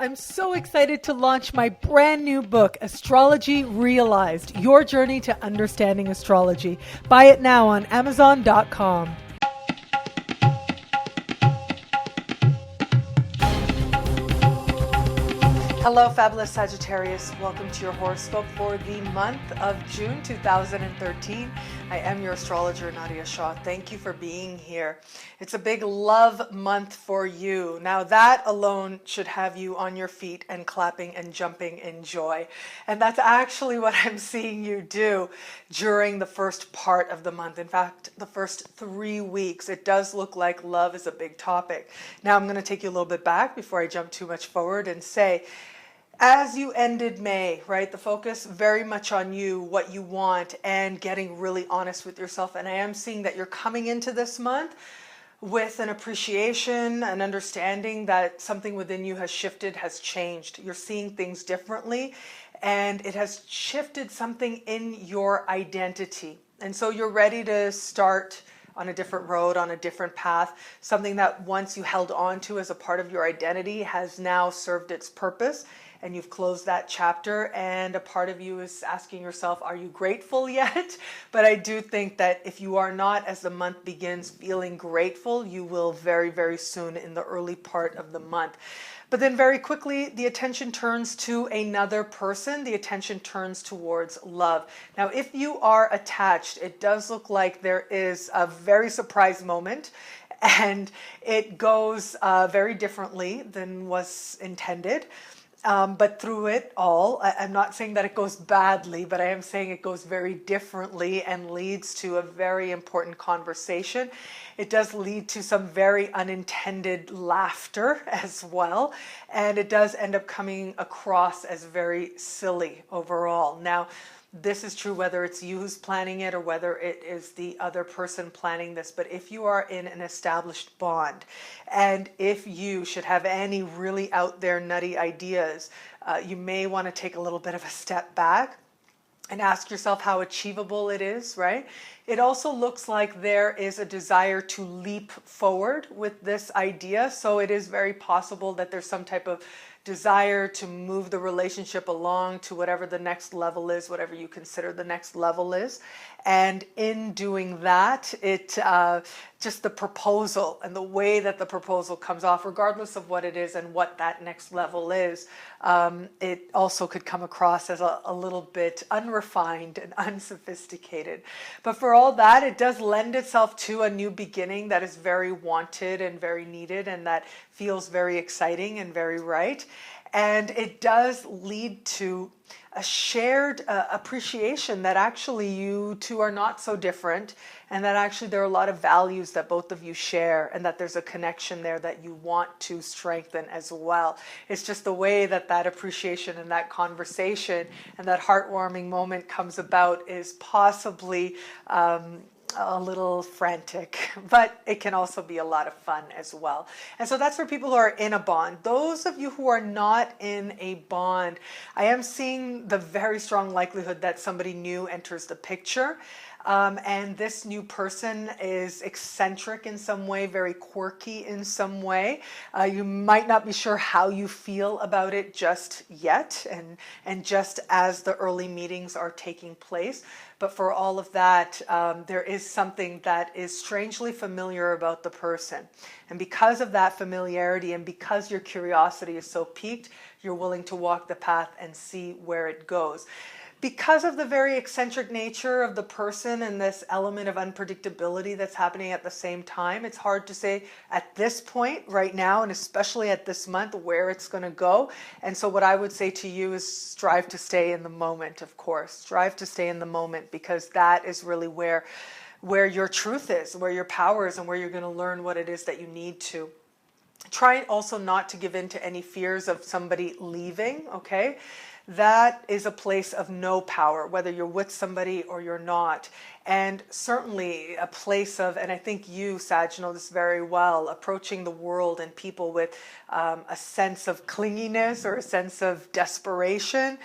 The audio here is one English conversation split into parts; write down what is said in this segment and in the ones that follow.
I'm so excited to launch my brand new book, Astrology Realized, Your Journey to Understanding Astrology. Buy it now on Amazon.com. Hello, fabulous Sagittarius. Welcome to your horoscope for the month of June 2013. I am your astrologer, Nadiya Shah. Thank you for being here. It's a big love month for you. Now that alone should have you on your feet and clapping and jumping in joy. And that's actually what I'm seeing you do during the first part of the month. In fact, the first 3 weeks, it does look like love is a big topic. Now I'm going to take you a little bit back before I jump too much forward and say, as you ended May, right, the focus very much on you, what you want, and getting really honest with yourself. And I am seeing that you're coming into this month with an appreciation, an understanding that something within you has shifted, has changed. You're seeing things differently, and it has shifted something in your identity. And so you're ready to start on a different road, on a different path. Something that once you held on to as a part of your identity has now served its purpose. And you've closed that chapter, and a part of you is asking yourself, are you grateful yet? But I do think that if you are not, as the month begins, feeling grateful, you will very, very soon in the early part of the month. But then very quickly, the attention turns to another person. The attention turns towards love. Now, if you are attached, it does look like there is a very surprise moment, and it goes very differently than was intended. But through it all, I'm not saying that it goes badly, but I am saying it goes very differently and leads to a very important conversation. It does lead to some very unintended laughter as well. And it does end up coming across as very silly overall. Now, this is true whether it's you who's planning it or whether it is the other person planning this. But if you are in an established bond, and if you should have any really out there nutty ideas, you may want to take a little bit of a step back and ask yourself how achievable it is, right? It also looks like there is a desire to leap forward with this idea. So it is very possible that there's some type of desire to move the relationship along to whatever the next level is, whatever you consider the next level is. And in doing that, it just the proposal and the way that the proposal comes off, regardless of what it is and what that next level is, it also could come across as a little bit unrefined and unsophisticated. But for all that, it does lend itself to a new beginning that is very wanted and very needed, and that feels very exciting and very right. And it does lead to a shared appreciation that actually you two are not so different, and that actually there are a lot of values that both of you share, and that there's a connection there that you want to strengthen as well. It's just the way that that appreciation and that conversation and that heartwarming moment comes about is possibly a little frantic, but it can also be a lot of fun as well. And so that's for people who are in a bond. Those of you who are not in a bond, I am seeing the very strong likelihood that somebody new enters the picture. And this new person is eccentric in some way, very quirky in some way. You might not be sure how you feel about it just yet, and just as the early meetings are taking place. But for all of that, there is something that is strangely familiar about the person. And because of that familiarity, and because your curiosity is so piqued, you're willing to walk the path and see where it goes. Because of the very eccentric nature of the person and this element of unpredictability that's happening at the same time, it's hard to say at this point right now, and especially at this month, where it's going to go. And so what I would say to you is strive to stay in the moment, of course. Strive to stay in the moment, because that is really where your truth is, where your power is, and where you're going to learn what it is that you need to. Try also not to give in to any fears of somebody leaving, okay? That is a place of no power, whether you're with somebody or you're not. And certainly a place of, and I think you, Sag, know this very well, approaching the world and people with a sense of clinginess or a sense of desperation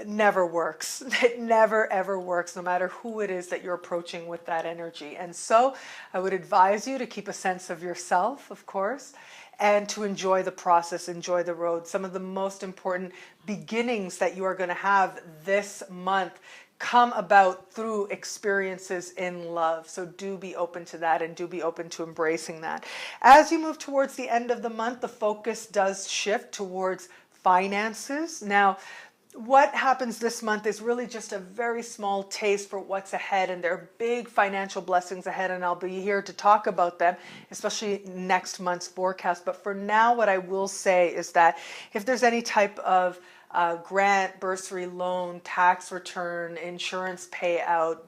never works. It never, ever works, no matter who it is that you're approaching with that energy. And so I would advise you to keep a sense of yourself, of course, and to enjoy the process, enjoy the road. Some of the most important beginnings that you are going to have this month come about through experiences in love. So do be open to that, and do be open to embracing that. As you move towards the end of the month, the focus does shift towards finances. Now, what happens this month is really just a very small taste for what's ahead, and there are big financial blessings ahead, and I'll be here to talk about them, especially next month's forecast. But for now, what I will say is that if there's any type of grant, bursary, loan, tax return, insurance payout,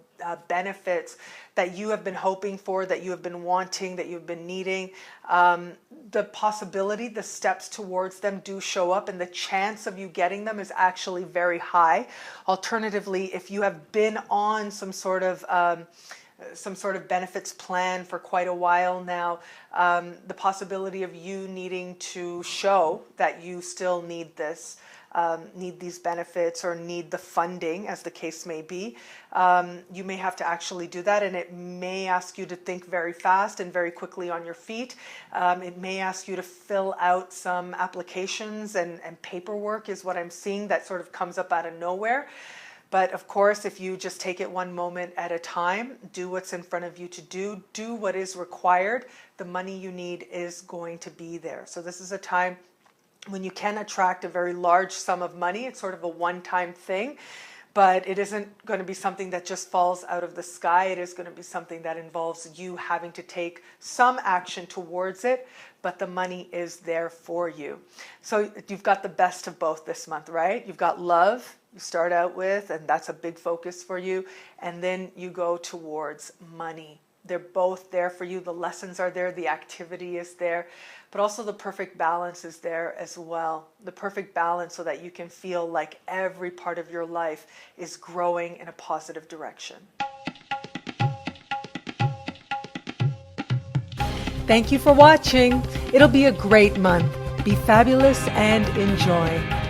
benefits that you have been hoping for, that you have been wanting, that you've been needing, the possibility, the steps towards them do show up, and the chance of you getting them is actually very high. Alternatively, if you have been on some sort of benefits plan for quite a while now, the possibility of you needing to show that you still need this, need these benefits, or need the funding, as the case may be, you may have to actually do that, and it may ask you to think very fast and very quickly on your feet. It may ask you to fill out some applications and paperwork is what I'm seeing that sort of comes up out of nowhere. But of course, if you just take it one moment at a time, do what's in front of you to do what is required, the money you need is going to be there. So this is a time when you can attract a very large sum of money. It's sort of a one-time thing, but it isn't going to be something that just falls out of the sky. It is going to be something that involves you having to take some action towards it, but the money is there for you. So you've got the best of both this month, right? You've got love, you start out with, and that's a big focus for you, and then you go towards money. They're both there for you. The lessons are there, the activity is there, but also the perfect balance is there as well. The perfect balance so that you can feel like every part of your life is growing in a positive direction. Thank you for watching. It'll be a great month. Be fabulous and enjoy.